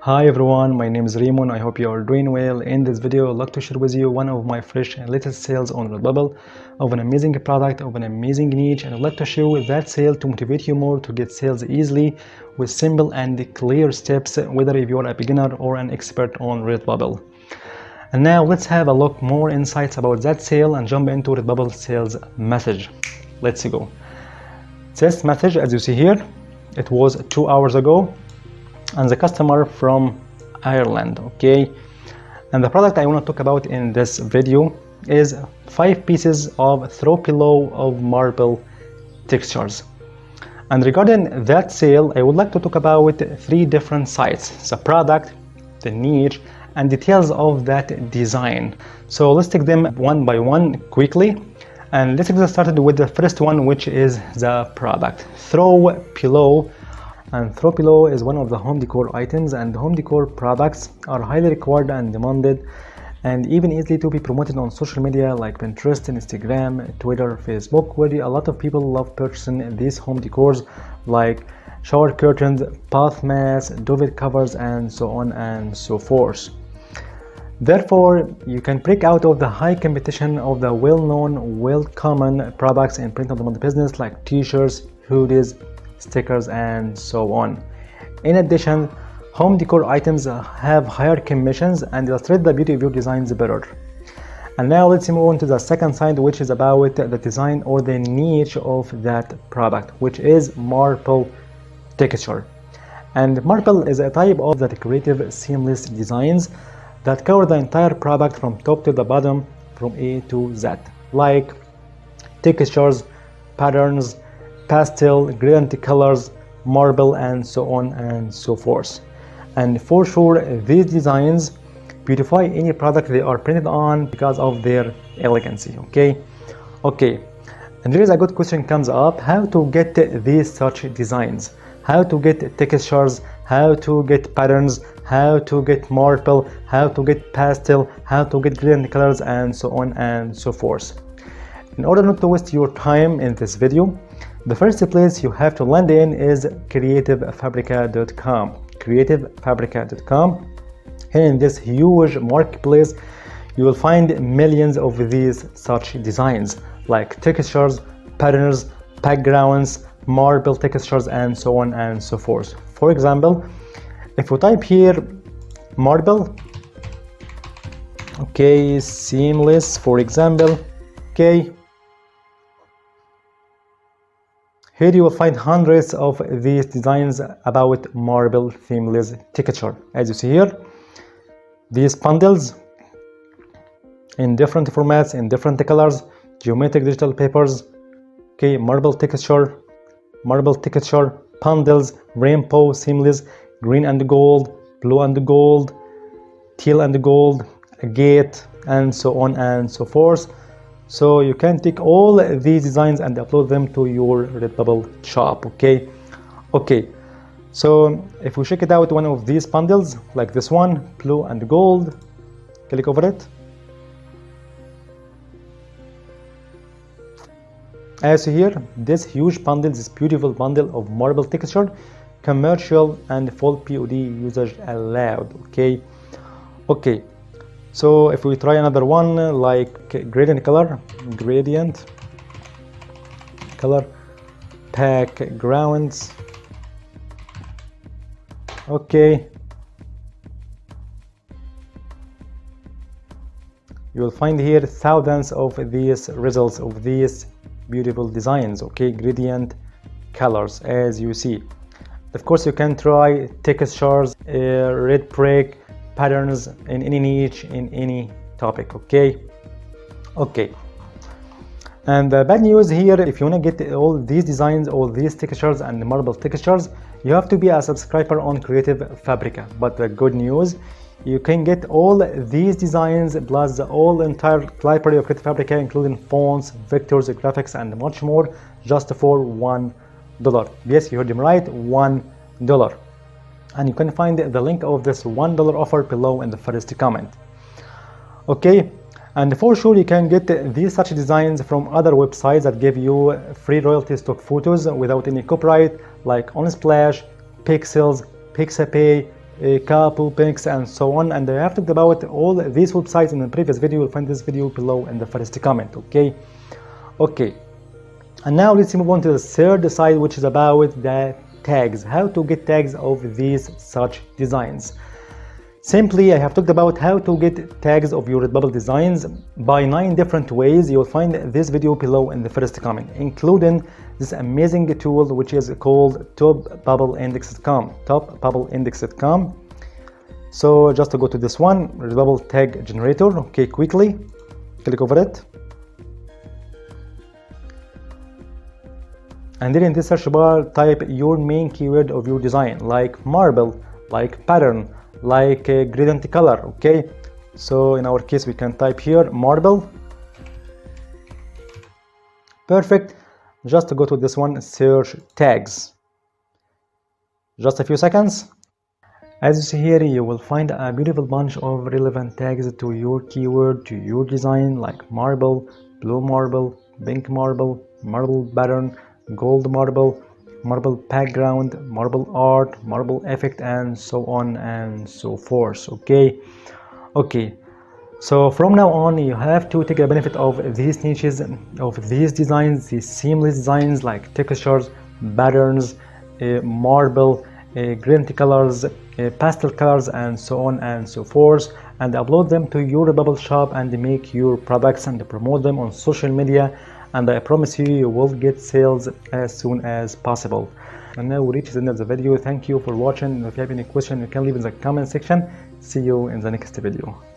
Hi everyone, my name is Raymond. I hope you are doing well. In this video, I'd like to share with you one of my fresh and latest sales on Redbubble of an amazing product, of an amazing niche, and I'd like to show you that sale to motivate you more to get sales easily with simple and clear steps, whether if you are a beginner or an expert on Redbubble. And now let's have a look more insights about that sale and jump into Redbubble sales message. Let's go. This message, as you see here, it was 2 hours ago, and the customer from Ireland. Okay, and the product I want to talk about in this video is 5 pieces of throw pillow of marble textures. And regarding that sale, I would like to talk about 3 different sites: the product, the niche, and details of that design. So let's take them one by one quickly, and let's get started with the first one, which is the product throw pillow. And throw pillow is one of the home decor items, and home decor products are highly required and demanded, and even easily to be promoted on social media like Pinterest, Instagram, Twitter, Facebook, where a lot of people love purchasing these home decors like shower curtains, bath mats, duvet covers, and so on and so forth. Therefore, you can break out of the high competition of the well-known, well-common products in print-on-demand business like t-shirts, hoodies, stickers, and so on. In addition, home decor items have higher commissions and illustrate the beauty of your designs better. And now let's move on to the second side, which is about the design or the niche of that product, which is marble texture. And marble is a type of the decorative seamless designs that cover the entire product from top to the bottom, from A to Z, like textures, patterns, pastel, gradient colors, marble, and so on and so forth. And for sure, these designs beautify any product they are printed on because of their elegancy. Okay, and there is a good question comes up: how to get these such designs, how to get textures, how to get patterns, how to get marble, how to get pastel, how to get gradient colors, and so on and so forth. In order not to waste your time in this video, the first place you have to land in is creativefabrica.com. creativefabrica.com. Here in this huge marketplace, you will find millions of these such designs like textures, patterns, backgrounds, marble textures, and so on and so forth. For example, if you type here marble, okay, seamless, for example, okay, here you will find hundreds of these designs about marble seamless texture. As you see here, these bundles in different formats, in different colors, geometric digital papers, okay, marble texture, bundles, rainbow seamless, green and gold, blue and gold, teal and gold, agate, and so on and so forth. So you can take all these designs and upload them to your Redbubble shop. Okay, so if we check it out, one of these bundles like this one, blue and gold, click over it. As you hear, this huge bundle, this beautiful bundle of marble texture, commercial and full POD usage allowed. Okay, so if we try another one like gradient color, backgrounds, okay, you will find here thousands of these results of these beautiful designs. Okay, gradient colors, as you see. Of course, you can try textures, red brick, patterns in any niche, in any topic. Okay, and the bad news here, if you want to get all these designs, all these textures and marble textures, you have to be a subscriber on Creative Fabrica. But the good news, you can get all these designs plus the entire library of Creative Fabrica, including fonts, vectors, graphics, and much more, just for $1. Yes, you heard him right, $1. And you can find the link of this $1 offer below in the first comment. Okay, and for sure you can get these such designs from other websites that give you free royalty stock photos without any copyright, like Unsplash, Pixels, Pixabay, couple pics and so on, and I have talked about all these websites in the previous video. You'll find this video below in the first comment. Okay, and now let's move on to the third side, which is about the tags, how to get tags of these such designs. Simply, I have talked about how to get tags of your Redbubble designs by 9 different ways. You'll find this video below in the first comment, including this amazing tool which is called topbubbleindex.com. topbubbleindex.com. So just to go to this one, Redbubble tag generator. Okay, quickly click over it, and then in this search bar type your main keyword of your design, like marble, like pattern, like gradient color. Okay, so in our case we can type here marble. Perfect. Just to go to this one, search tags, just a few seconds. As you see here, you will find a beautiful bunch of relevant tags to your keyword, to your design, like marble, blue marble, pink marble, marble pattern, gold marble, marble background, marble art, marble effect, and so on and so forth. Okay, so from now on you have to take the benefit of these niches, of these designs, these seamless designs like textures, patterns, marble, gradient colors, pastel colors, and so on and so forth, and upload them to your Redbubble shop and make your products and promote them on social media, and I promise you, you will get sales as soon as possible. And now we reach the end of the video. Thank you for watching. If you have any question, you can leave in the comment section. See you in the next video.